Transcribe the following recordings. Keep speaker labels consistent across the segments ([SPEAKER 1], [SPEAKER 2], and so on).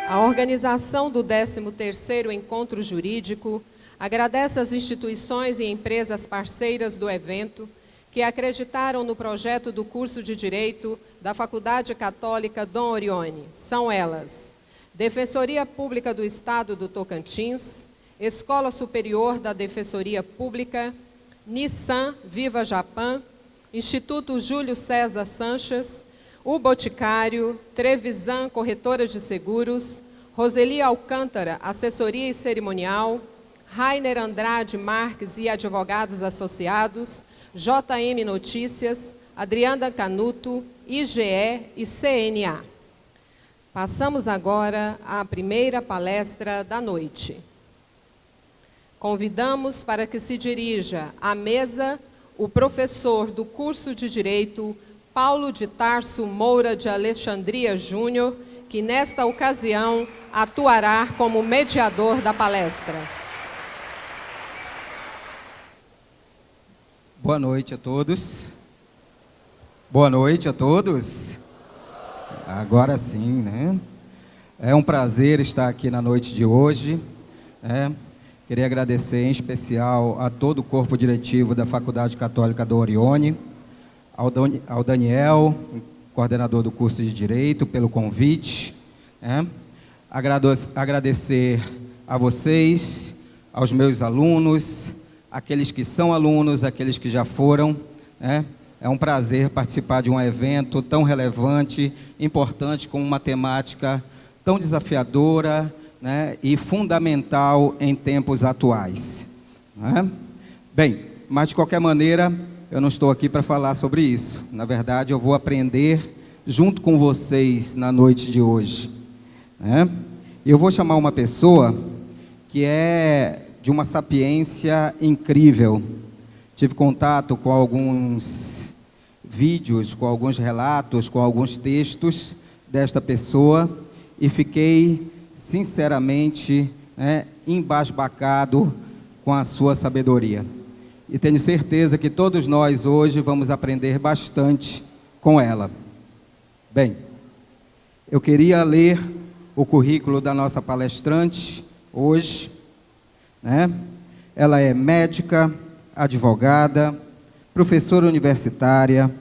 [SPEAKER 1] A organização do 13º Encontro Jurídico agradece às instituições e empresas parceiras do evento que acreditaram no projeto do curso de Direito da Faculdade Católica Dom Orione. São elas: Defensoria Pública do Estado do Tocantins, Escola Superior da Defensoria Pública, Nissan Viva Japan, Instituto Júlio César Sanches, O Boticário, Trevisan Corretora de Seguros, Roseli Alcântara Assessoria e Cerimonial, Rainer Andrade Marques e Advogados Associados, JM Notícias, Adriana Canuto, IGE e CNA. Passamos agora à primeira palestra da noite. Convidamos para que se dirija à mesa o professor do curso de Direito, Paulo de Tarso Moura de Alexandria Júnior, que nesta ocasião atuará como mediador da palestra.
[SPEAKER 2] Boa noite a todos. Boa noite a todos. Agora sim, né? É um prazer estar aqui na noite de hoje. Queria agradecer em especial a todo o corpo diretivo da Faculdade Católica Dom Orione, ao Daniel, coordenador do curso de Direito, pelo convite. Agradecer a vocês, aos meus alunos, aqueles que são alunos, aqueles que já foram. É um prazer participar de um evento tão relevante, importante, com uma temática tão desafiadora, e fundamental em tempos atuais. Bem, mas de qualquer maneira, eu não estou aqui para falar sobre isso. Na verdade, eu vou aprender junto com vocês na noite de hoje. Eu vou chamar uma pessoa que é de uma sapiência incrível. Tive contato com alguns vídeos, com alguns relatos, com alguns textos desta pessoa e fiquei, sinceramente, embasbacado com a sua sabedoria. E tenho certeza que todos nós hoje vamos aprender bastante com ela. Bem, eu queria ler o currículo da nossa palestrante hoje. Ela é médica, advogada, professora universitária,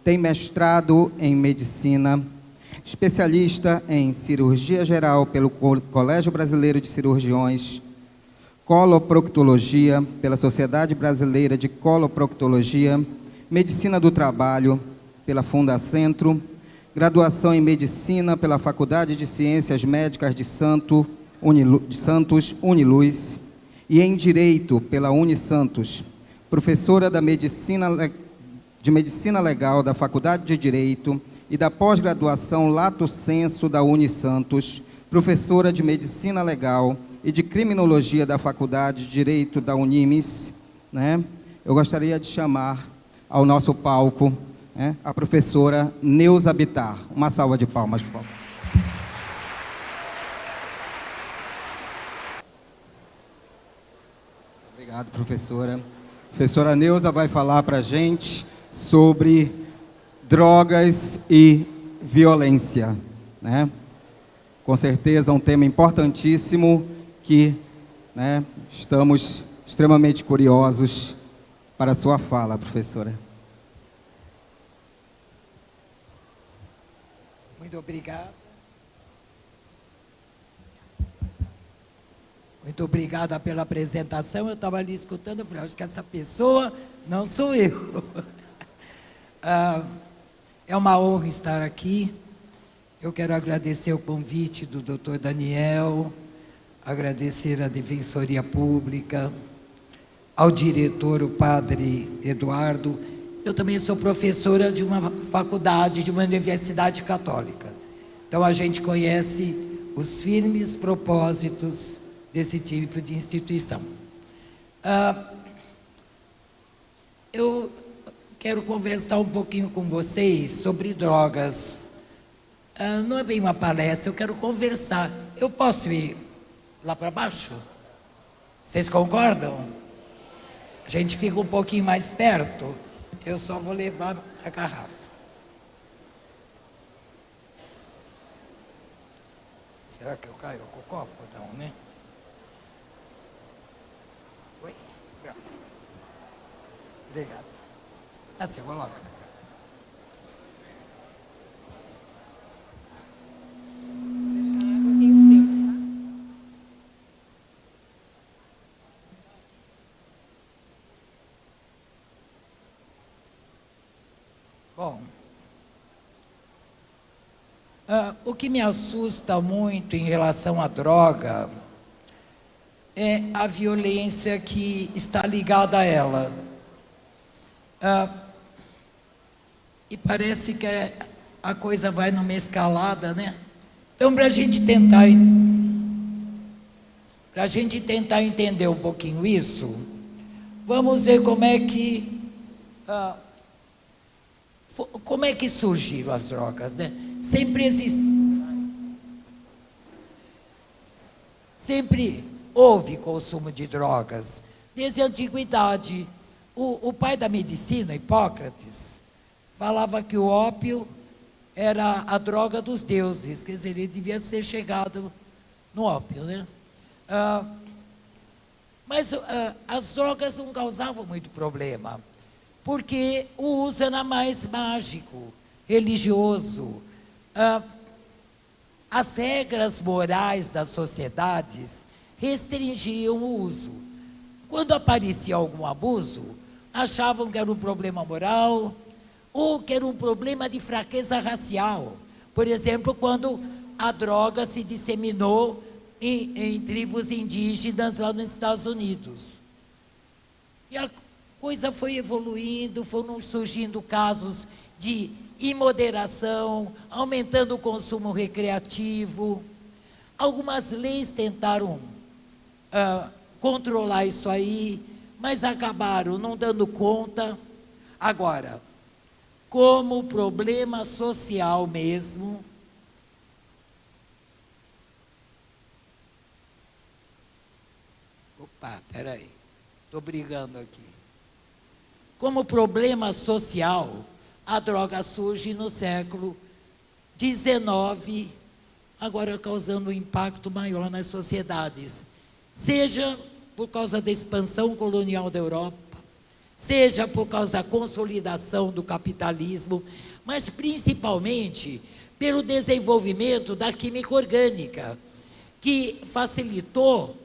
[SPEAKER 2] tem mestrado em medicina, especialista em cirurgia geral pelo Colégio Brasileiro de Cirurgiões, coloproctologia pela Sociedade Brasileira de Coloproctologia, medicina do trabalho pela Fundacentro, graduação em medicina pela Faculdade de Ciências Médicas de Santos, Uniluz, e em direito pela Unisantos, professora de medicina legal da Faculdade de Direito e da pós-graduação Lato Sensu da Unisantos, professora de Medicina Legal e de Criminologia da Faculdade de Direito da Unimes. Eu gostaria de chamar ao nosso palco a professora Neuza Bittar. Uma salva de palmas, por favor. Obrigado, professora. A professora Neuza vai falar para a gente sobre drogas e violência, Com certeza um tema importantíssimo que, estamos extremamente curiosos para a sua fala, professora.
[SPEAKER 3] Muito obrigado. Muito obrigada pela apresentação. Eu estava ali escutando, eu falei, acho que essa pessoa não sou eu. É uma honra estar aqui. Eu quero agradecer o convite do Dr. Daniel, agradecer à Defensoria Pública, ao diretor, o Padre Eduardo. Eu também sou professora de uma faculdade, de uma universidade católica. Então, a gente conhece os firmes propósitos desse tipo de instituição. Eu quero conversar um pouquinho com vocês sobre drogas. Não é bem uma palestra, eu quero conversar. Eu posso ir lá para baixo? Vocês concordam? A gente fica um pouquinho mais perto. Eu só vou levar a garrafa. Será que eu caio com o copo? Não, né? Oi? Pronto. Obrigado. Assim, coloca.
[SPEAKER 1] Deixa a água aqui em cima, tá?
[SPEAKER 3] Bom, o que me assusta muito em relação à droga é a violência que está ligada a ela. E parece que a coisa vai numa escalada, né? Então, para a gente tentar entender um pouquinho isso, vamos ver como é que surgiram as drogas, né? Sempre houve consumo de drogas, desde a antiguidade. O pai da medicina, Hipócrates, falava que o ópio era a droga dos deuses, quer dizer, ele devia ser chegado no ópio, né? Mas as drogas não causavam muito problema, porque o uso era mais mágico, religioso. As regras morais das sociedades restringiam o uso. Quando aparecia algum abuso, achavam que era um problema moral ou que era um problema de fraqueza racial. Por exemplo, quando a droga se disseminou em tribos indígenas lá nos Estados Unidos. E a coisa foi evoluindo, foram surgindo casos de imoderação, aumentando o consumo recreativo. Algumas leis tentaram controlar isso aí, mas acabaram não dando conta. Agora, como problema social mesmo, peraí, estou brigando aqui. Como problema social, a droga surge no século XIX, agora causando um impacto maior nas sociedades, seja por causa da expansão colonial da Europa, seja por causa da consolidação do capitalismo, mas principalmente pelo desenvolvimento da química orgânica, que facilitou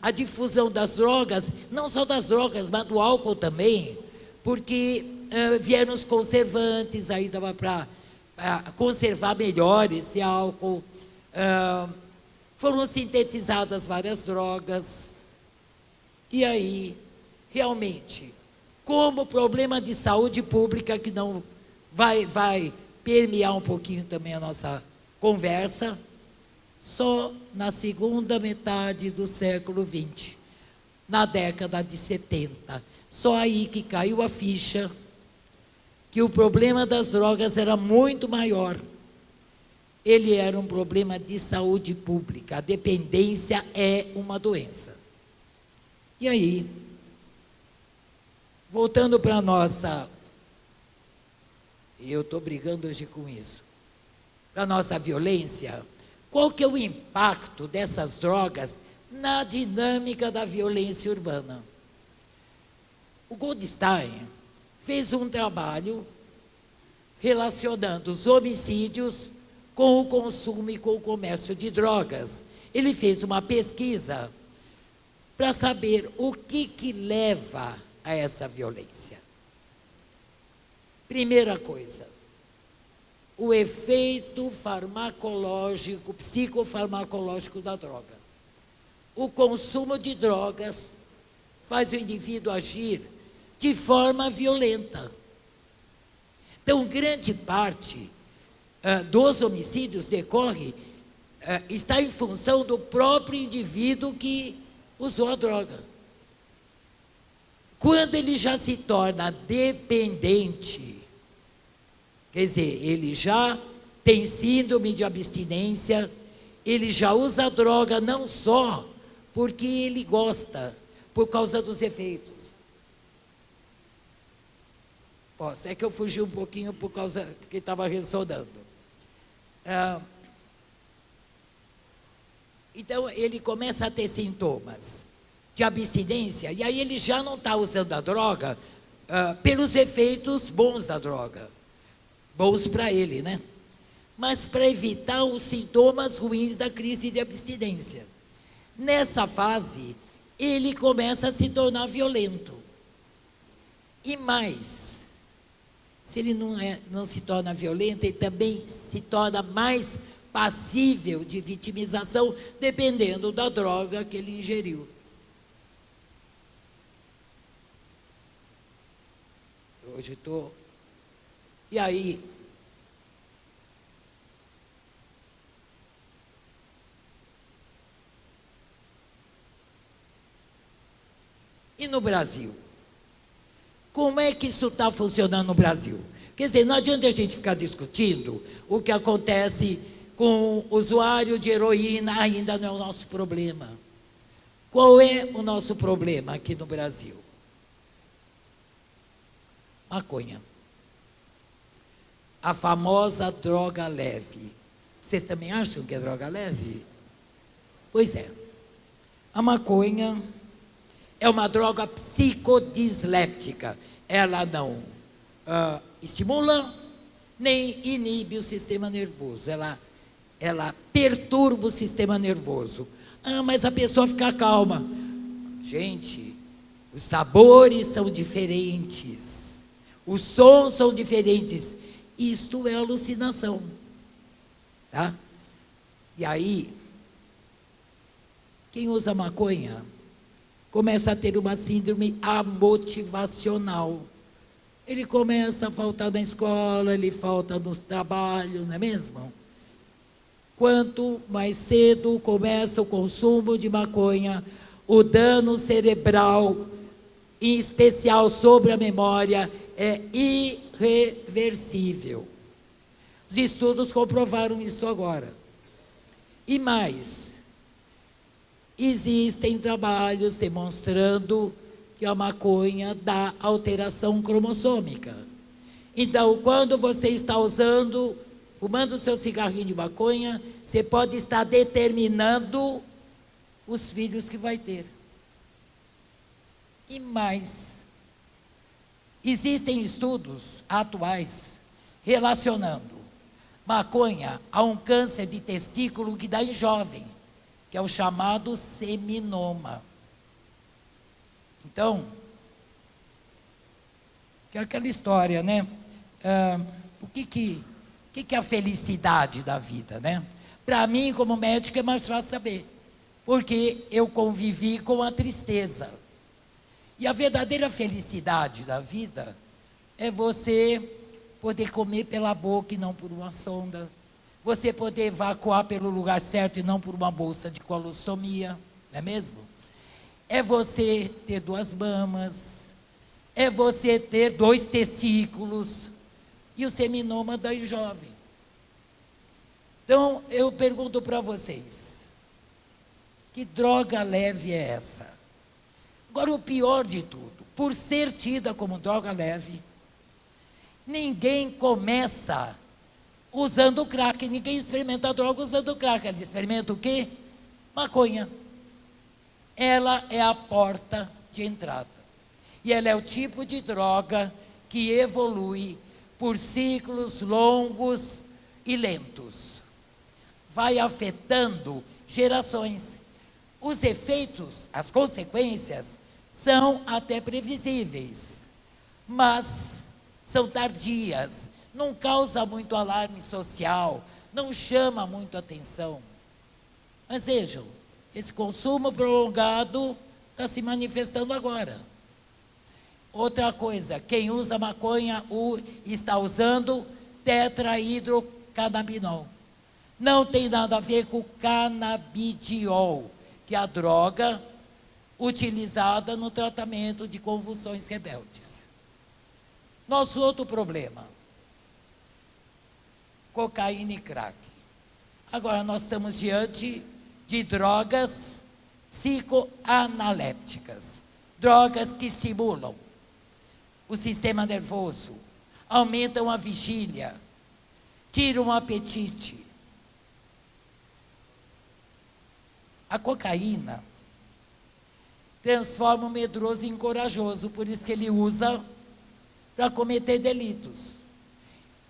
[SPEAKER 3] a difusão das drogas, não só das drogas, mas do álcool também, porque vieram os conservantes, aí dava para conservar melhor esse álcool, foram sintetizadas várias drogas, e aí, realmente, como problema de saúde pública, que não vai permear um pouquinho também a nossa conversa, só na segunda metade do século XX, na década de 70, só aí que caiu a ficha que o problema das drogas era muito maior. Ele era um problema de saúde pública, a dependência é uma doença. E aí, voltando para a nossa, e eu estou brigando hoje com isso, para a nossa violência, qual que é o impacto dessas drogas na dinâmica da violência urbana? O Goldstein fez um trabalho relacionando os homicídios com o consumo e com o comércio de drogas. Ele fez uma pesquisa para saber o que leva a essa violência. Primeira coisa, o efeito farmacológico, psicofarmacológico da droga. O consumo de drogas faz o indivíduo agir de forma violenta. Então, grande parte dos homicídios está em função do próprio indivíduo que usou a droga. Quando ele já se torna dependente, quer dizer, ele já tem síndrome de abstinência, ele já usa a droga não só porque ele gosta, por causa dos efeitos. É que eu fugi um pouquinho por causa que estava ressonando. Então, ele começa a ter sintomas de abstinência, e aí ele já não está usando a droga pelos efeitos bons da droga. Bons para ele, né? Mas para evitar os sintomas ruins da crise de abstinência. Nessa fase, ele começa a se tornar violento. E mais, se ele não se torna violento, ele também se torna mais passível de vitimização, dependendo da droga que ele ingeriu. Hoje estou... E aí... E no Brasil? Como é que isso está funcionando no Brasil? Quer dizer, não adianta a gente ficar discutindo o que acontece com o usuário de heroína, ainda não é o nosso problema. Qual é o nosso problema aqui no Brasil? Maconha. A famosa droga leve. Vocês também acham que é droga leve? Pois é. A maconha é uma droga psicodisléptica. Ela não estimula nem inibe o sistema nervoso. Ela perturba o sistema nervoso. Mas a pessoa fica calma. Gente, os sabores são diferentes. Os sons são diferentes. Isto é alucinação. Tá? E aí, quem usa maconha começa a ter uma síndrome amotivacional. Ele começa a faltar na escola, ele falta no trabalho, não é mesmo? Quanto mais cedo começa o consumo de maconha, o dano cerebral, em especial sobre a memória, é irreversível. Os estudos comprovaram isso agora. E mais, existem trabalhos demonstrando que a maconha dá alteração cromossômica. Então, quando você está fumando o seu cigarrinho de maconha, você pode estar determinando os filhos que vai ter. E mais, existem estudos atuais relacionando maconha a um câncer de testículo que dá em jovem, que é o chamado seminoma. Então, que é aquela história, né? O que é a felicidade da vida, né? Para mim, como médico, é mais fácil saber, porque eu convivi com a tristeza. E a verdadeira felicidade da vida é você poder comer pela boca e não por uma sonda, você poder evacuar pelo lugar certo e não por uma bolsa de colossomia, não é mesmo? É você ter 2 mamas, é você ter 2 testículos, e o seminoma da jovem. Então, eu pergunto para vocês, que droga leve é essa? Agora, o pior de tudo, por ser tida como droga leve, ninguém começa usando crack, ninguém experimenta a droga usando crack, ele experimenta o quê? Maconha. Ela é a porta de entrada. E ela é o tipo de droga que evolui por ciclos longos e lentos. Vai afetando gerações. Os efeitos, as consequências, são até previsíveis, mas são tardias, não causa muito alarme social, não chama muito atenção. Mas vejam, esse consumo prolongado está se manifestando agora. Outra coisa, quem usa maconha está usando tetrahidrocannabinol. Não tem nada a ver com canabidiol, que é a droga utilizada no tratamento de convulsões rebeldes. Nosso outro problema, cocaína e crack. Agora nós estamos diante de drogas psicoanalépticas, drogas que estimulam o sistema nervoso, aumentam a vigília, tiram o apetite. A cocaína transforma o medroso em corajoso, por isso que ele usa para cometer delitos.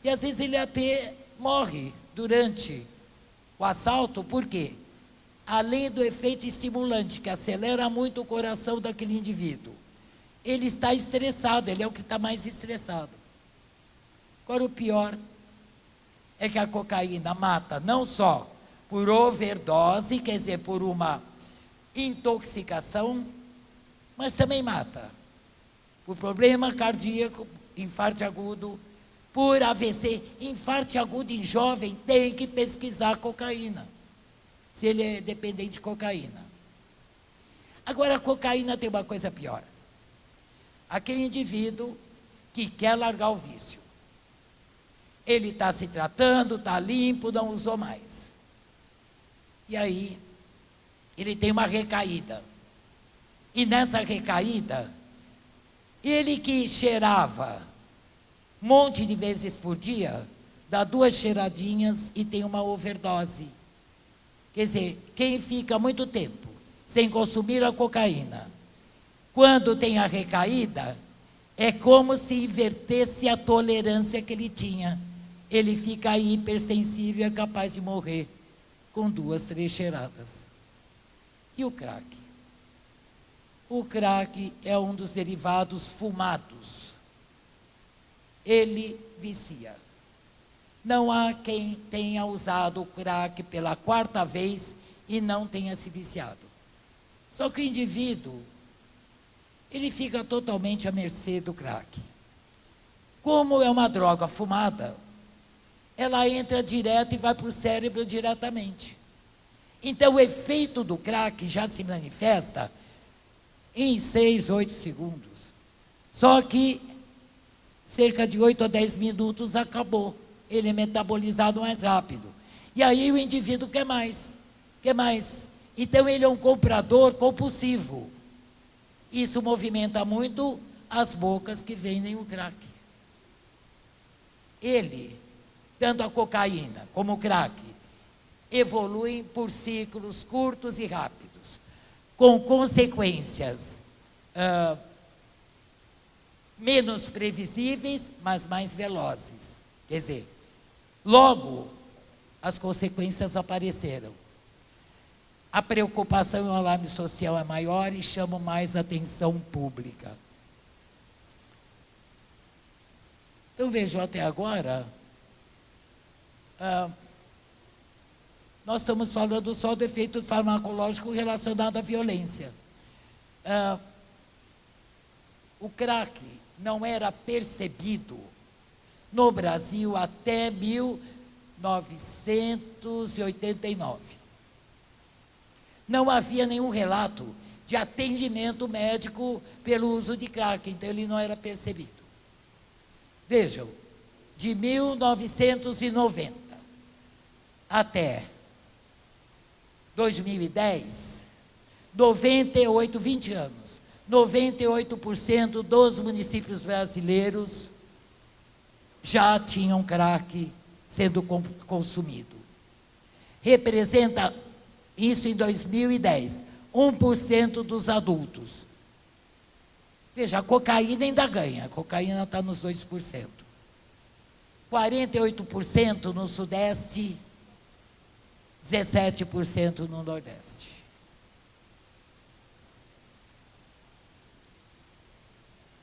[SPEAKER 3] E às vezes ele até morre durante o assalto, por quê? Além do efeito estimulante, que acelera muito o coração daquele indivíduo, ele está estressado, ele é o que está mais estressado. Agora, o pior é que a cocaína mata não só por overdose, quer dizer, por uma intoxicação, mas também mata por problema cardíaco, infarto agudo, por AVC. Infarto agudo em jovem tem que pesquisar cocaína, se ele é dependente de cocaína. Agora, a cocaína tem uma coisa pior. Aquele indivíduo que quer largar o vício, ele está se tratando, está limpo, não usou mais. E aí, ele tem uma recaída. E nessa recaída, ele que cheirava um monte de vezes por dia, dá 2 cheiradinhas e tem uma overdose. Quer dizer, quem fica muito tempo sem consumir a cocaína, quando tem a recaída, é como se invertesse a tolerância que ele tinha. Ele fica hipersensível e é capaz de morrer com 2, 3 cheiradas. E o crack? O crack é um dos derivados fumados. Ele vicia. Não há quem tenha usado o crack pela 4ª vez e não tenha se viciado. Só que o indivíduo, ele fica totalmente à mercê do crack. Como é uma droga fumada, ela entra direto e vai para o cérebro diretamente. Então, o efeito do crack já se manifesta em 6, 8 segundos. Só que, cerca de 8 a 10 minutos, acabou. Ele é metabolizado mais rápido. E aí o indivíduo quer mais, quer mais. Então, ele é um comprador compulsivo. Isso movimenta muito as bocas que vendem o crack. Ele, tanto a cocaína como o crack, evoluem por ciclos curtos e rápidos, com consequências menos previsíveis, mas mais velozes. Quer dizer, logo as consequências apareceram. A preocupação e o alarme social é maior e chama mais atenção pública. Então, vejam, até agora, nós estamos falando só do efeito farmacológico relacionado à violência. O crack não era percebido no Brasil até 1989. Não havia nenhum relato de atendimento médico pelo uso de crack, então ele não era percebido. Vejam, de 1990 até 2010, 20 anos, 98% dos municípios brasileiros já tinham crack sendo consumido. Representa isso em 2010, 1% dos adultos. Veja, a cocaína ainda ganha, a cocaína está nos 2%. 48% no Sudeste, 17% no Nordeste.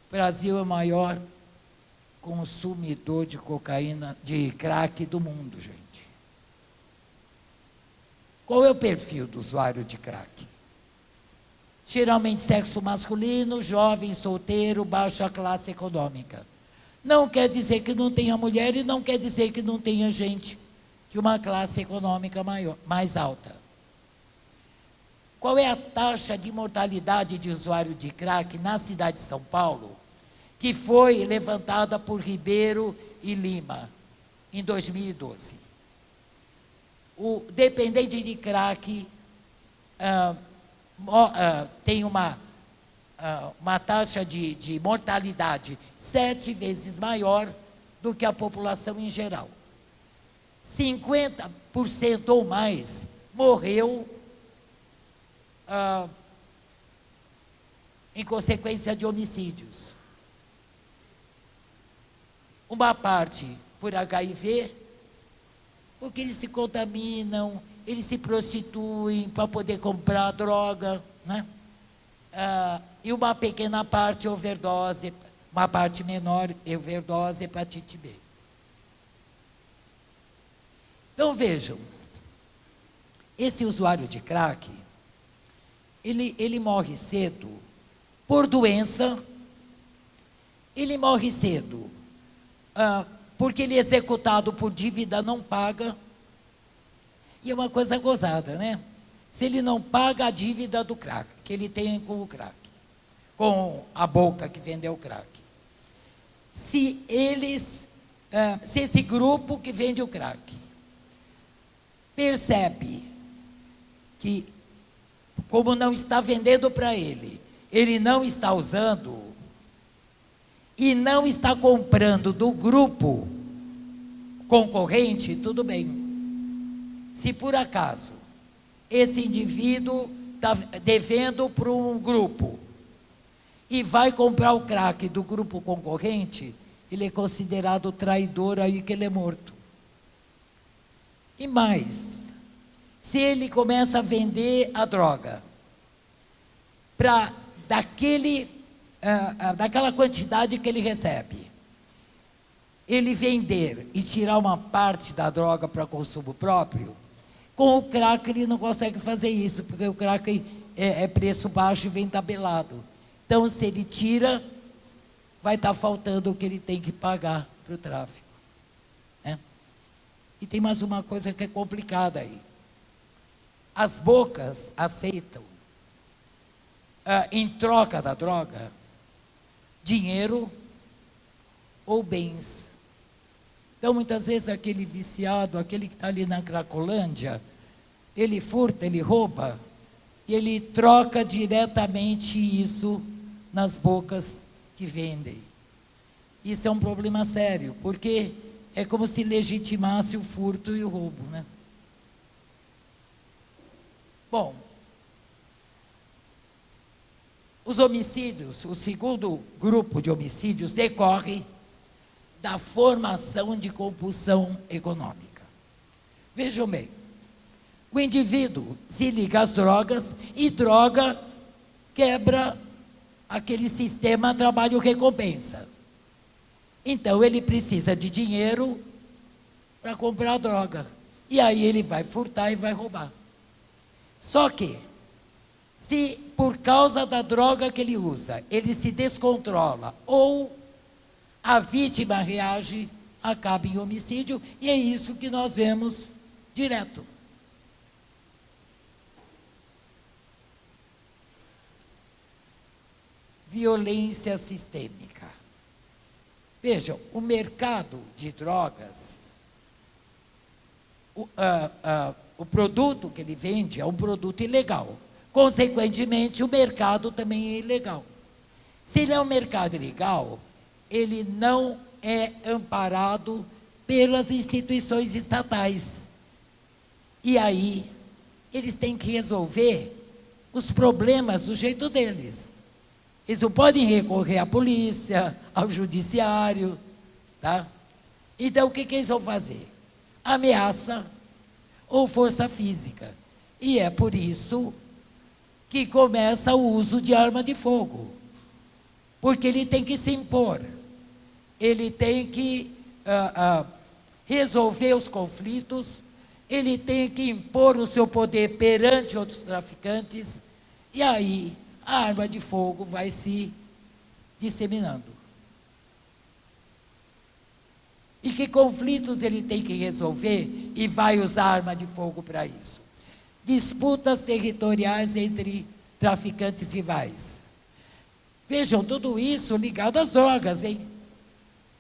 [SPEAKER 3] O Brasil é o maior consumidor de cocaína, de crack do mundo, gente. Qual é o perfil do usuário de crack? Geralmente sexo masculino, jovem, solteiro, baixa classe econômica. Não quer dizer que não tenha mulher e não quer dizer que não tenha gente de uma classe econômica maior, mais alta. Qual é a taxa de mortalidade de usuário de crack na cidade de São Paulo, que foi levantada por Ribeiro e Lima, em 2012? O dependente de crack tem uma taxa de mortalidade 7 vezes maior do que a população em geral. 50% ou mais morreu
[SPEAKER 4] em consequência de homicídios. Uma parte por HIV, porque eles se contaminam, eles se prostituem para poder comprar droga, né? E uma pequena parte overdose, uma parte menor overdose, hepatite B. Então vejam, esse usuário de crack, ele morre cedo por doença, ele morre cedo porque ele é executado por dívida não paga, e é uma coisa gozada, né? Se ele não paga a dívida do crack, que ele tem com o crack, com a boca que vendeu o crack. Se esse grupo que vende o crack percebe que, como não está vendendo para ele, ele não está usando e não está comprando do grupo concorrente, tudo bem. Se por acaso esse indivíduo está devendo para um grupo e vai comprar o crack do grupo concorrente, ele é considerado traidor, aí que ele é morto. E mais, se ele começa a vender a droga para daquela quantidade que ele recebe, ele vender e tirar uma parte da droga para consumo próprio, com o crack ele não consegue fazer isso, porque o crack é preço baixo e vem tabelado. Então, se ele tira, vai estar faltando o que ele tem que pagar para o tráfico, né? E tem mais uma coisa que é complicada aí. As bocas aceitam, em troca da droga, dinheiro ou bens. Então, muitas vezes, aquele viciado, aquele que está ali na Cracolândia, ele furta, ele rouba, e ele troca diretamente isso nas bocas que vendem. Isso é um problema sério, porque é como se legitimasse o furto e o roubo, né? Bom, os homicídios, o segundo grupo de homicídios decorre da formação de compulsão econômica. Vejam bem, o indivíduo se liga às drogas e droga quebra aquele sistema trabalho-recompensa. Então, ele precisa de dinheiro para comprar a droga. E aí ele vai furtar e vai roubar. Só que, se por causa da droga que ele usa, ele se descontrola ou a vítima reage, acaba em homicídio, e é isso que nós vemos direto. Violência sistêmica. Vejam, o mercado de drogas, o produto que ele vende é um produto ilegal. Consequentemente, o mercado também é ilegal. Se ele é um mercado ilegal, ele não é amparado pelas instituições estatais. E aí, eles têm que resolver os problemas do jeito deles. Eles não podem recorrer à polícia, ao judiciário, tá? Então, o que eles vão fazer? Ameaça ou força física. E é por isso que começa o uso de arma de fogo. Porque ele tem que se impor. Ele tem que resolver os conflitos, ele tem que impor o seu poder perante outros traficantes, e aí a arma de fogo vai se disseminando. E que conflitos ele tem que resolver e vai usar arma de fogo para isso? Disputas territoriais entre traficantes rivais. Vejam, tudo isso ligado às drogas, hein?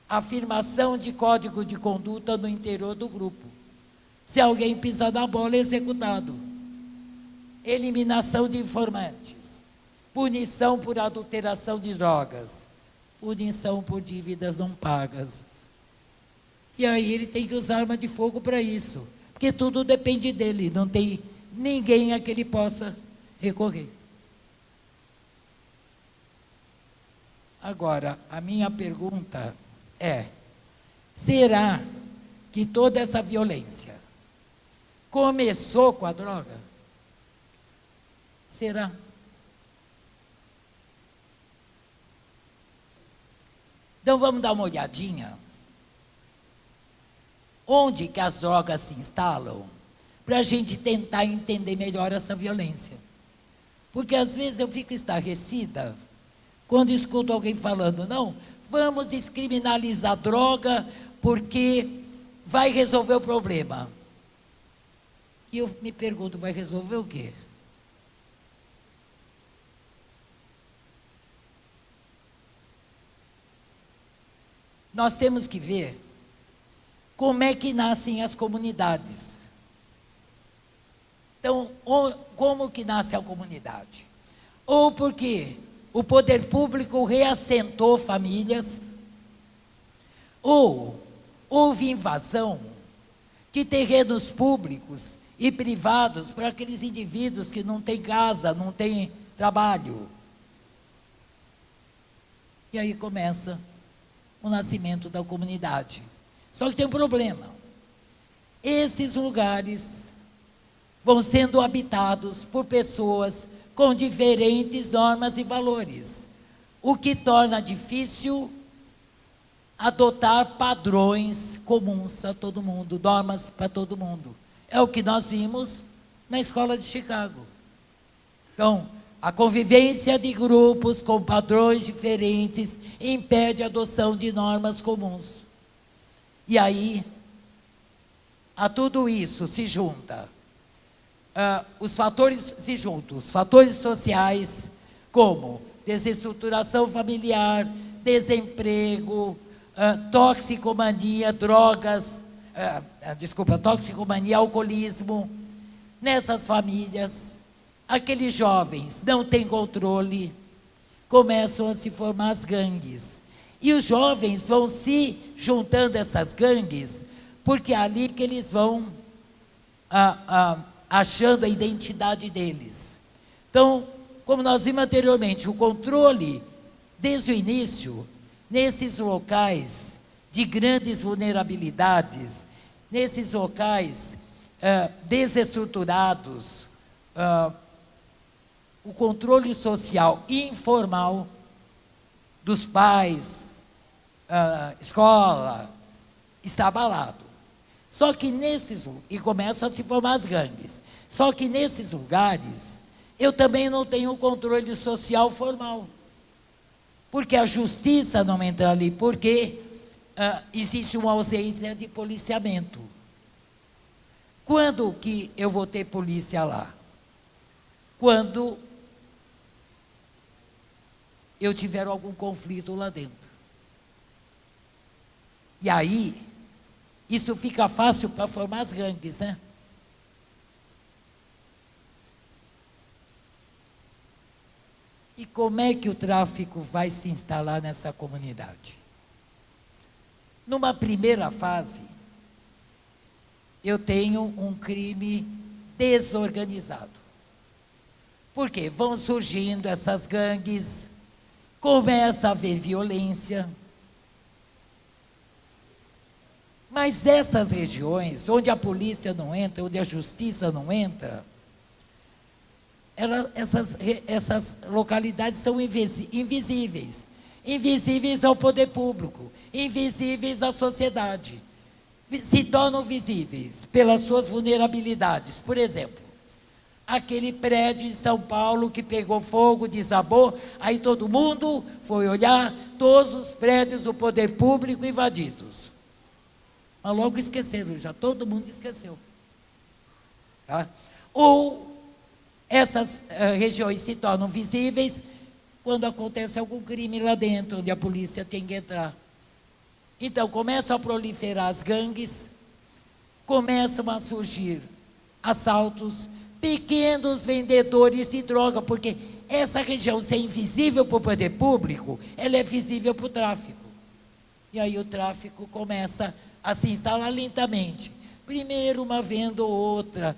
[SPEAKER 4] Afirmação de código de conduta no interior do grupo. Se alguém pisar na bola, é executado. Eliminação de informantes. Punição por adulteração de drogas. Punição por dívidas não pagas. E aí ele tem que usar arma de fogo para isso. Porque tudo depende dele. Não tem ninguém a que ele possa recorrer. Agora, a minha pergunta é: será que toda essa violência começou com a droga? Será? Então vamos dar uma olhadinha onde que as drogas se instalam, para a gente tentar entender melhor essa violência. Porque às vezes eu fico estarrecida quando escuto alguém falando: não, vamos descriminalizar a droga porque vai resolver o problema. E eu me pergunto, vai resolver o quê? Nós temos que ver como é que nascem as comunidades. Então, como que nasce a comunidade? Ou porque o poder público reassentou famílias, ou houve invasão de terrenos públicos e privados para aqueles indivíduos que não têm casa, não têm trabalho. E aí começa o nascimento da comunidade. Só que tem um problema. Esses lugares vão sendo habitados por pessoas com diferentes normas e valores, o que torna difícil adotar padrões comuns a todo mundo, normas para todo mundo. É o que nós vimos na escola de Chicago. Então, a convivência de grupos com padrões diferentes impede a adoção de normas comuns. E aí, a tudo isso se junta os fatores sociais, como desestruturação familiar, desemprego, toxicomania, toxicomania, alcoolismo. Nessas famílias, aqueles jovens não têm controle, começam a se formar as gangues. E os jovens vão se juntando a essas gangues, porque é ali que eles vão achando a identidade deles. Então, como nós vimos anteriormente, o controle, desde o início, nesses locais de grandes vulnerabilidades, nesses locais desestruturados, o controle social informal dos pais, escola, está abalado. Só que e começam a se formar as gangues. Só que nesses lugares, eu também não tenho controle social formal. Porque a justiça não entra ali, porque existe uma ausência de policiamento. Quando que eu vou ter polícia lá? Quando eu tiver algum conflito lá dentro. E aí, isso fica fácil para formar as gangues, né? E como é que o tráfico vai se instalar nessa comunidade? Numa primeira fase, eu tenho um crime desorganizado. Por quê? Vão surgindo essas gangues, começa a haver violência. Mas essas regiões, onde a polícia não entra, onde a justiça não entra, essas localidades são invisíveis. Invisíveis ao poder público, invisíveis à sociedade. Se tornam visíveis pelas suas vulnerabilidades. Por exemplo, aquele prédio em São Paulo que pegou fogo, desabou, aí todo mundo foi olhar, todos os prédios do poder público invadidos. Mas logo esqueceram, já todo mundo esqueceu. Tá? Ou essas regiões se tornam visíveis quando acontece algum crime lá dentro, onde a polícia tem que entrar. Então, começam a proliferar as gangues, começam a surgir assaltos, pequenos vendedores de droga, porque essa região ser invisível para o poder público, ela é visível para o tráfico. E aí o tráfico começa a se instalar lentamente. Primeiro uma venda ou outra,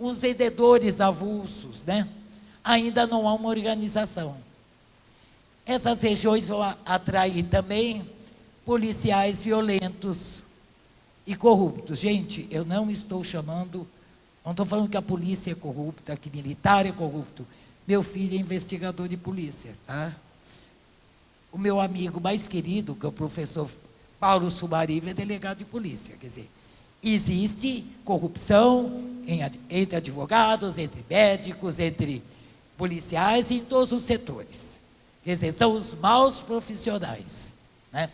[SPEAKER 4] os vendedores avulsos, né? ainda não há uma organização. Essas regiões vão atrair também policiais violentos e corruptos. Gente, eu não estou não estou falando que a polícia é corrupta, que militar é corrupto. Meu filho é investigador de polícia, tá? O meu amigo mais querido, que é o professor Paulo Sumariva, é delegado de polícia. Quer dizer, existe corrupção entre advogados, entre médicos, entre policiais, em todos os setores. Quer dizer, são os maus profissionais, né?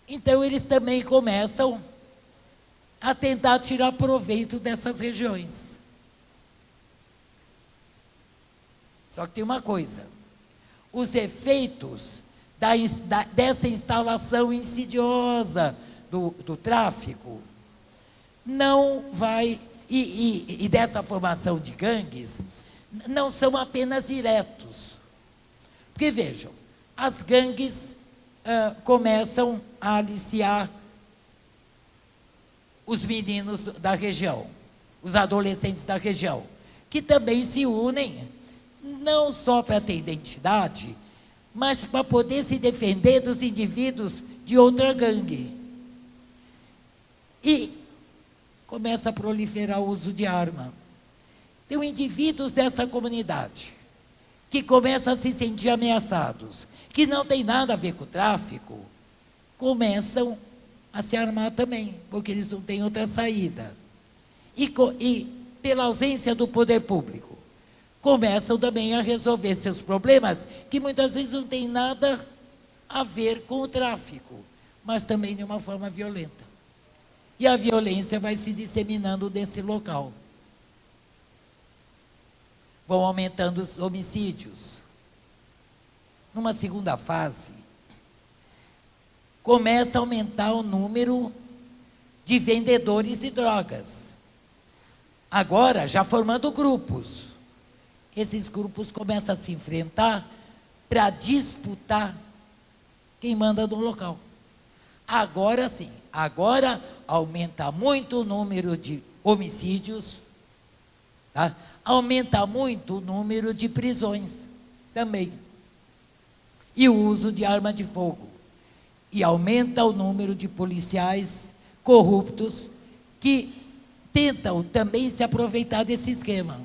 [SPEAKER 4] Então, eles também começam a tentar tirar proveito dessas regiões. Só que tem uma coisa: os efeitos dessa instalação insidiosa do tráfico não vai, e dessa formação de gangues, não são apenas diretos. Porque, vejam, as gangues começam a aliciar os meninos da região, os adolescentes da região, que também se unem, não só para ter identidade, mas para poder se defender dos indivíduos de outra gangue. E começa a proliferar o uso de arma. Tem indivíduos dessa comunidade que começam a se sentir ameaçados, que não tem nada a ver com o tráfico, começam a se armar também, porque eles não têm outra saída. E pela ausência do poder público, começam também a resolver seus problemas, que muitas vezes não tem nada a ver com o tráfico, mas também de uma forma violenta. E a violência vai se disseminando nesse local. Vão aumentando os homicídios. Numa segunda fase, começa a aumentar o número de vendedores de drogas. Agora, já formando grupos. Esses grupos começam a se enfrentar para disputar quem manda no local. Agora sim, agora aumenta muito o número de homicídios, tá? Aumenta muito o número de prisões também. E o uso de arma de fogo. E aumenta o número de policiais corruptos que tentam também se aproveitar desse esquema.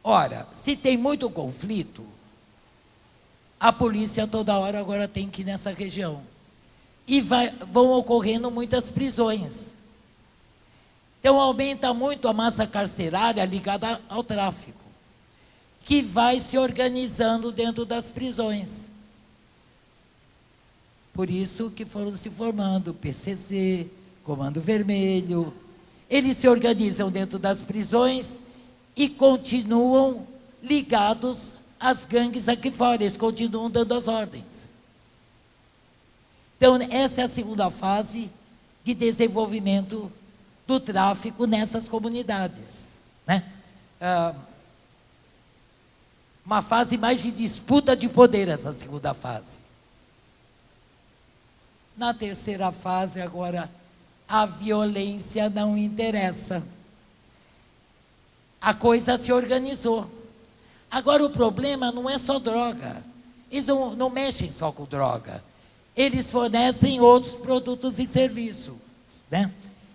[SPEAKER 4] Ora, se tem muito conflito, a polícia toda hora agora tem que ir nessa região. E vão ocorrendo muitas prisões. Então aumenta muito a massa carcerária ligada ao tráfico, que vai se organizando dentro das prisões. Por isso que foram se formando PCC, Comando Vermelho. Eles se organizam dentro das prisões e continuam ligados às gangues aqui fora. Eles continuam dando as ordens. Então, essa é a segunda fase de desenvolvimento do tráfico nessas comunidades, né? Uma fase mais de disputa de poder, essa segunda fase. Na terceira fase, agora, a violência não interessa. A coisa se organizou. Agora, o problema não é só droga. Eles não mexem só com droga. Eles fornecem outros produtos e serviços, né?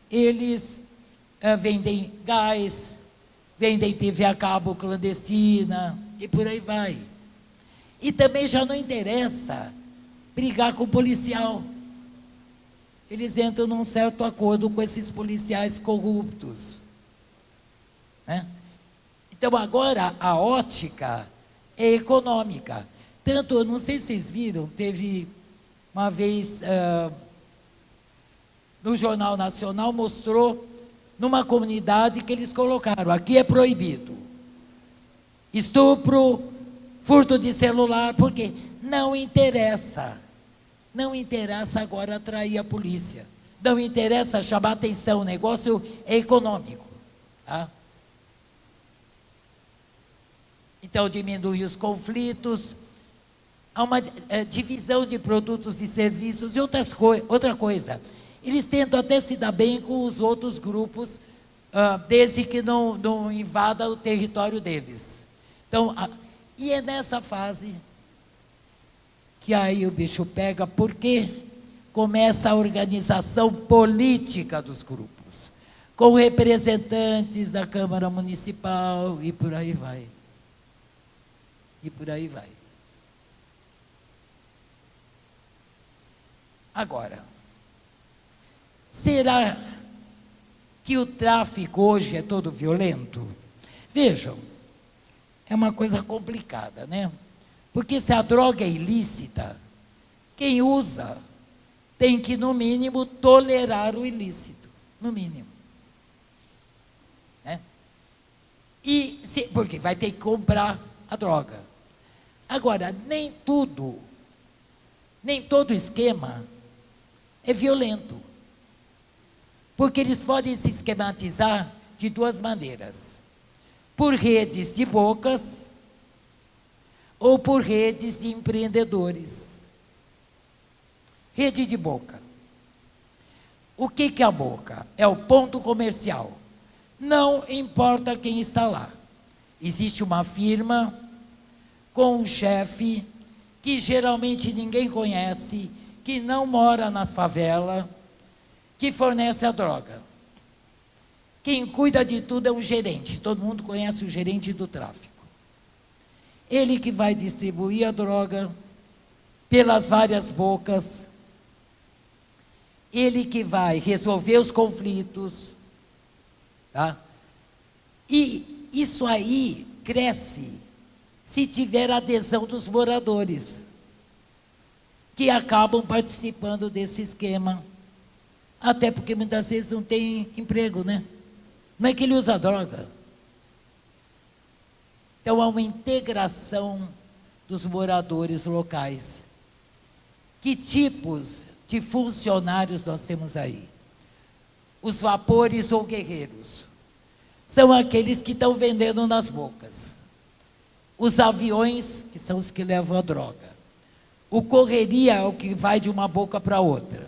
[SPEAKER 4] Eles vendem gás, vendem TV a cabo clandestina, e por aí vai. E também já não interessa brigar com o policial. Eles entram num certo acordo com esses policiais corruptos, né? Então, agora, a ótica é econômica. Tanto, eu não sei se vocês viram, teve uma vez, no Jornal Nacional, mostrou numa comunidade que eles colocaram, aqui é proibido. Estupro, furto de celular, porque não interessa. Não interessa agora atrair a polícia. Não interessa chamar atenção, o negócio é econômico, tá? Então, diminui os conflitos, há uma divisão de produtos e serviços e outra coisa. Eles tentam até se dar bem com os outros grupos desde que não invada o território deles. Então, e é nessa fase que aí o bicho pega, porque começa a organização política dos grupos, com representantes da Câmara Municipal e por aí vai. E por aí vai. Agora, será que o tráfico hoje é todo violento? Vejam, é uma coisa complicada, né? Porque se a droga é ilícita, quem usa tem que, no mínimo, tolerar o ilícito, no mínimo. Né? Porque vai ter que comprar a droga. Agora, nem todo esquema é violento. Porque eles podem se esquematizar de duas maneiras. Por redes de bocas ou por redes de empreendedores. Rede de boca. O que é a boca? É o ponto comercial. Não importa quem está lá. Existe uma firma com um chefe que geralmente ninguém conhece, que não mora na favela, que fornece a droga. Quem cuida de tudo é o gerente. Todo mundo conhece o gerente do tráfico. Ele que vai distribuir a droga pelas várias bocas. Ele que vai resolver os conflitos. Tá? E isso aí cresce se tiver adesão dos moradores, que acabam participando desse esquema. Até porque muitas vezes não tem emprego, né? Não é que ele usa droga. Então há uma integração dos moradores locais. Que tipos de funcionários nós temos aí? Os vapores ou guerreiros. São aqueles que estão vendendo nas bocas. Os aviões, que são os que levam a droga. O correria é o que vai de uma boca para outra.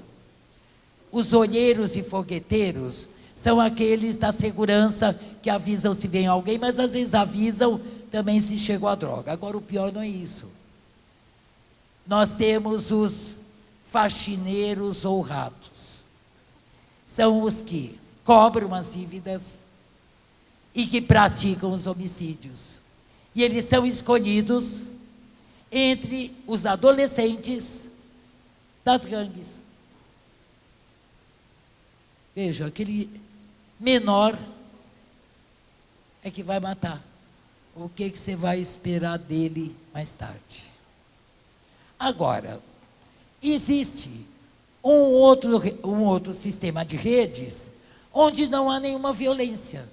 [SPEAKER 4] Os olheiros e fogueteiros são aqueles da segurança que avisam se vem alguém, mas às vezes avisam também se chegou a droga. Agora o pior não é isso. Nós temos os faxineiros ou ratos. São os que cobram as dívidas e que praticam os homicídios. E eles são escolhidos entre os adolescentes das gangues. Veja, aquele menor é que vai matar. O que você vai esperar dele mais tarde? Agora, existe um outro sistema de redes onde não há nenhuma violência.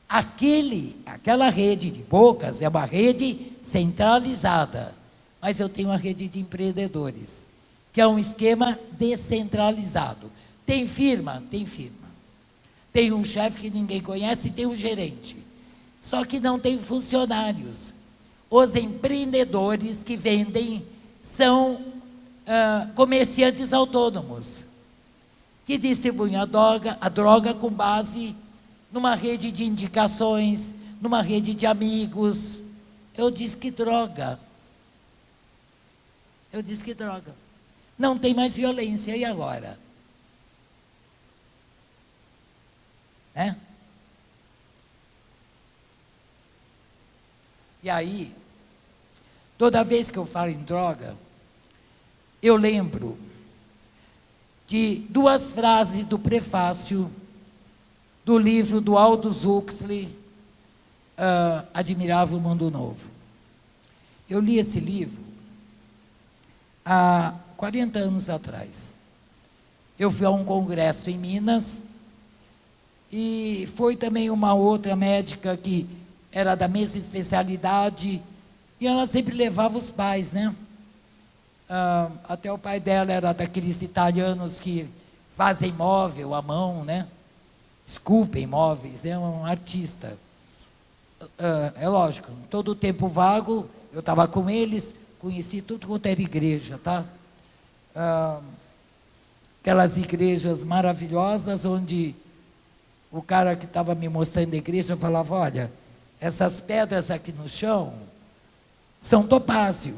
[SPEAKER 4] Aquela rede de bocas é uma rede centralizada, mas eu tenho uma rede de empreendedores, que é um esquema descentralizado. Tem firma? Tem firma. Tem um chefe que ninguém conhece e tem um gerente. Só que não tem funcionários. Os empreendedores que vendem são comerciantes autônomos, que distribuem a droga com base numa rede de indicações, numa rede de amigos. Eu disse que droga. Não tem mais violência, e agora? E aí, toda vez que eu falo em droga, eu lembro de duas frases do prefácio do livro do Aldous Huxley, Admirável Mundo Novo. Eu li esse livro há 40 anos atrás. Eu fui a um congresso em Minas, e foi também uma outra médica que era da mesma especialidade, e ela sempre levava os pais, né? Até o pai dela era daqueles italianos que fazem móvel à mão, né? Esculpem móveis, é um artista. É lógico, todo o tempo vago, eu estava com eles, conheci tudo quanto era igreja, tá? Aquelas igrejas maravilhosas onde o cara que estava me mostrando a igreja falava, olha, essas pedras aqui no chão são topázio.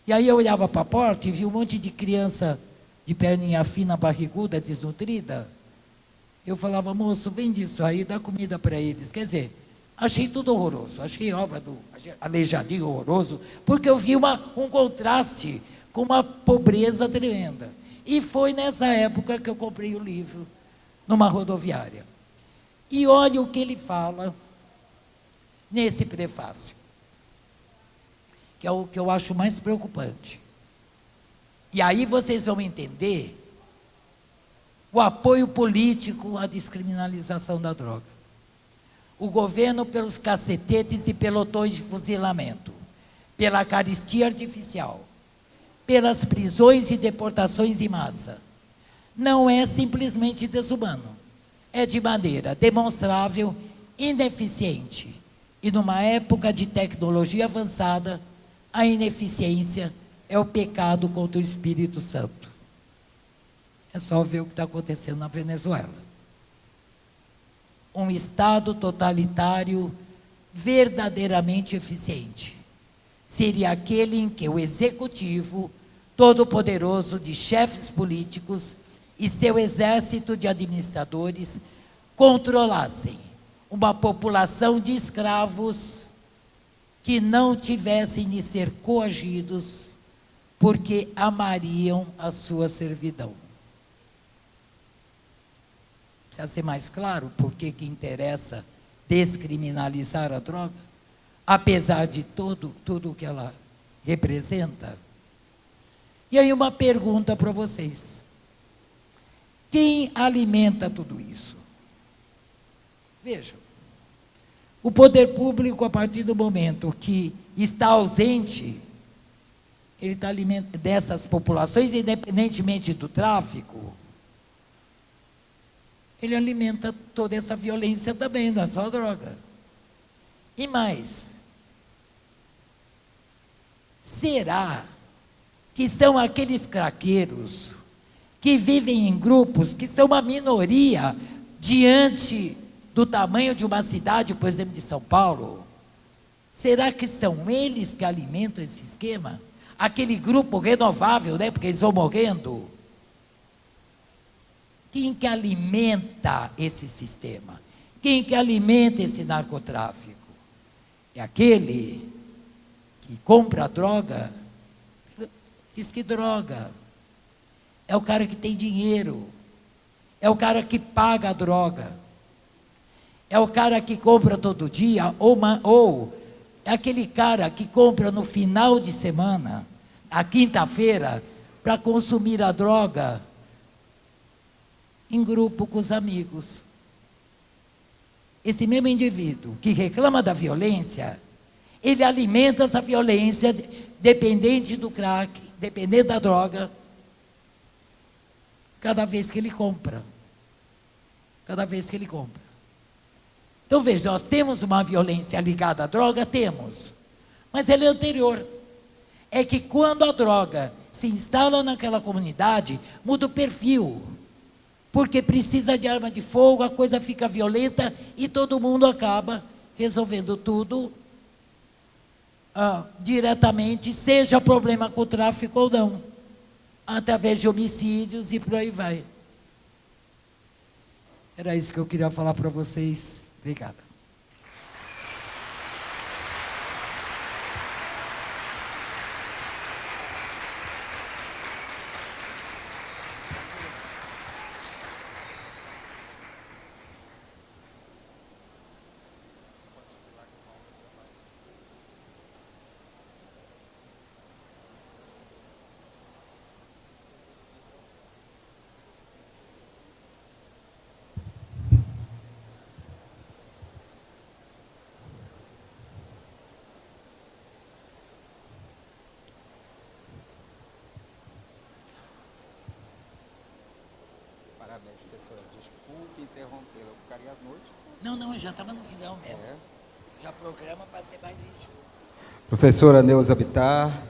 [SPEAKER 4] E aí eu olhava para a porta e vi um monte de criança de perninha fina, barriguda, desnutrida. Eu falava, moço, vende isso aí, dá comida para eles. Quer dizer, achei tudo horroroso, achei obra do Aleijadinho horroroso, porque eu vi um contraste com uma pobreza tremenda. E foi nessa época que eu comprei o livro, numa rodoviária. E olha o que ele fala nesse prefácio, que é o que eu acho mais preocupante. E aí vocês vão entender o apoio político à descriminalização da droga. O governo pelos cacetetes e pelotões de fuzilamento, pela caristia artificial, pelas prisões e deportações em massa, não é simplesmente desumano, é de maneira demonstrável, ineficiente. E numa época de tecnologia avançada, a ineficiência é o pecado contra o Espírito Santo. É só ver o que está acontecendo na Venezuela. Um Estado totalitário verdadeiramente eficiente seria aquele em que o executivo todo-poderoso de chefes políticos e seu exército de administradores controlassem uma população de escravos que não tivessem de ser coagidos porque amariam a sua servidão. Precisa ser mais claro por que interessa descriminalizar a droga, apesar de tudo o que ela representa. E aí uma pergunta para vocês. Quem alimenta tudo isso? Vejam, o poder público, a partir do momento que está ausente, ele está alimentando dessas populações, independentemente do tráfico, ele alimenta toda essa violência também, não é só a droga. E mais, será que são aqueles craqueiros que vivem em grupos, que são uma minoria diante do tamanho de uma cidade, por exemplo, de São Paulo? Será que são eles que alimentam esse esquema? Aquele grupo renovável, né? Porque eles vão morrendo. Quem que alimenta esse sistema? Quem que alimenta esse narcotráfico? É aquele que compra a droga, diz que droga. É o cara que tem dinheiro. É o cara que paga a droga. É o cara que compra todo dia, ou é aquele cara que compra no final de semana, na quinta-feira, para consumir a droga em grupo com os amigos. Esse mesmo indivíduo que reclama da violência, ele alimenta essa violência dependente do crack, dependente da droga, cada vez que ele compra. Cada vez que ele compra. Então veja, nós temos uma violência ligada à droga? Temos. Mas ela é anterior. É que quando a droga se instala naquela comunidade, muda o perfil. Porque precisa de arma de fogo, a coisa fica violenta e todo mundo acaba resolvendo tudo diretamente, seja problema com o tráfico ou não, através de homicídios e por aí vai. Era isso que eu queria falar para vocês. Obrigado.
[SPEAKER 2] Parabéns, professora. Desculpe interrompê-la. Eu ficaria à noite.
[SPEAKER 4] Não, eu já estava no final mesmo. Já programa para ser mais enxuto.
[SPEAKER 2] Professora Neuza Bittar,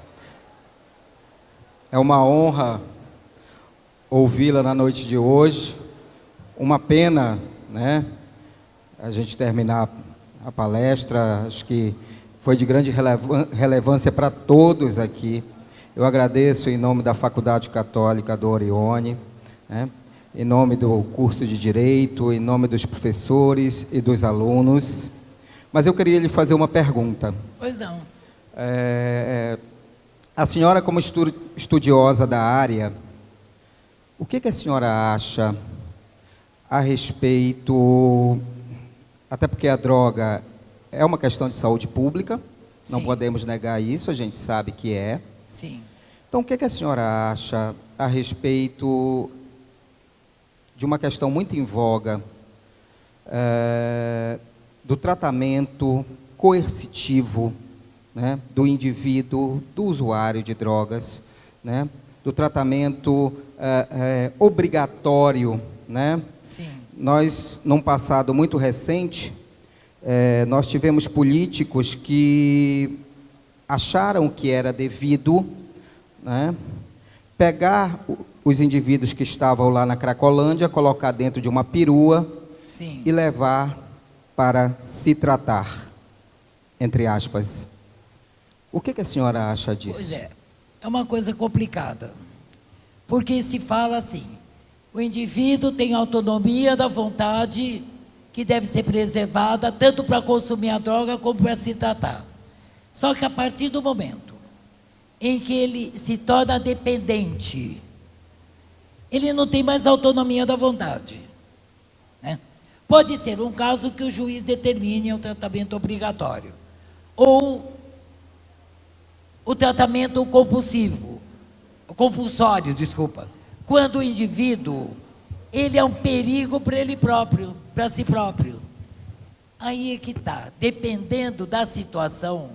[SPEAKER 2] é uma honra ouvi-la na noite de hoje. Uma pena, né, a gente terminar a palestra, acho que foi de grande relevância para todos aqui. Eu agradeço em nome da Faculdade Católica do Orione, né, em nome do curso de Direito, em nome dos professores e dos alunos. Mas eu queria lhe fazer uma pergunta.
[SPEAKER 4] Pois não.
[SPEAKER 2] A senhora, como estudiosa da área, o que a senhora acha a respeito, até porque a droga é uma questão de saúde pública, não
[SPEAKER 4] Sim.
[SPEAKER 2] podemos negar isso, a gente sabe que é.
[SPEAKER 4] Sim.
[SPEAKER 2] Então, o que a senhora acha a respeito de uma questão muito em voga, do tratamento coercitivo, né, do indivíduo, do usuário de drogas, né, do tratamento obrigatório, né?
[SPEAKER 4] Sim.
[SPEAKER 2] Nós, num passado muito recente, nós tivemos políticos que acharam que era devido, né, pegar os indivíduos que estavam lá na Cracolândia, colocar dentro de uma perua
[SPEAKER 4] Sim.
[SPEAKER 2] e levar para se tratar, entre aspas. O que a senhora acha disso?
[SPEAKER 4] Pois é uma coisa complicada, porque se fala assim, o indivíduo tem autonomia da vontade que deve ser preservada tanto para consumir a droga como para se tratar. Só que a partir do momento em que ele se torna dependente, ele não tem mais autonomia da vontade, né? Pode ser um caso que o juiz determine o tratamento obrigatório, ou o tratamento compulsório, desculpa, quando o indivíduo, ele é um perigo para ele próprio, para si próprio. Aí é que está, dependendo da situação,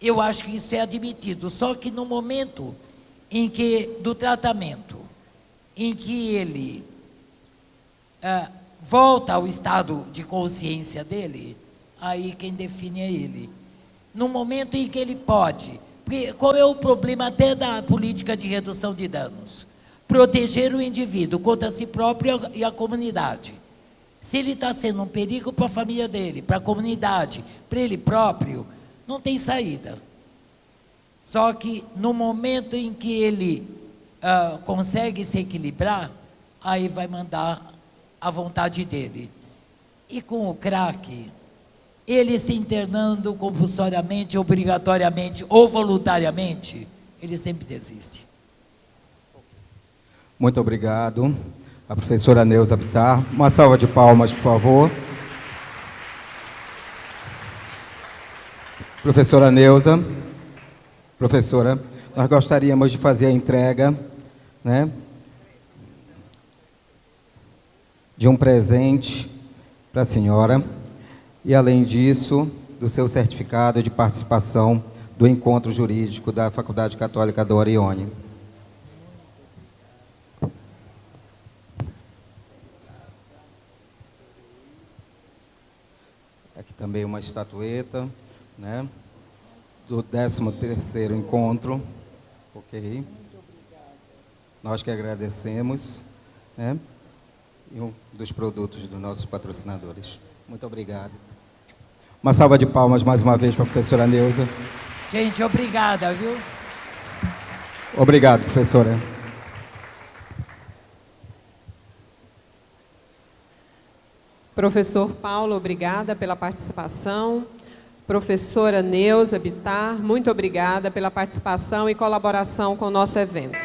[SPEAKER 4] eu acho que isso é admitido, só que no momento em que, do tratamento, em que ele volta ao estado de consciência dele, aí quem define é ele. No momento em que ele pode, porque qual é o problema até da política de redução de danos? Proteger o indivíduo contra si próprio e a comunidade. Se ele está sendo um perigo para a família dele, para a comunidade, para ele próprio, não tem saída. Só que no momento em que ele consegue se equilibrar, aí vai mandar a vontade dele. E com o crack, ele se internando compulsoriamente, obrigatoriamente ou voluntariamente, ele sempre desiste.
[SPEAKER 2] Muito obrigado. A professora Neuza Bittar. Uma salva de palmas, por favor. Professora Neuza. Professora, nós gostaríamos de fazer a entrega, né, de um presente para a senhora e, além disso, do seu certificado de participação do encontro jurídico da Faculdade Católica do Orione. Aqui também uma estatueta, né, do 13º encontro. Ok. Nós que agradecemos, né, e um dos produtos dos nossos patrocinadores. Muito obrigado. Uma salva de palmas mais uma vez para a professora Neuza.
[SPEAKER 4] Gente, obrigada, viu?
[SPEAKER 2] Obrigado, professora.
[SPEAKER 1] Professor Paulo, obrigada pela participação. Professora Neuza Bittar, muito obrigada pela participação e colaboração com o nosso evento.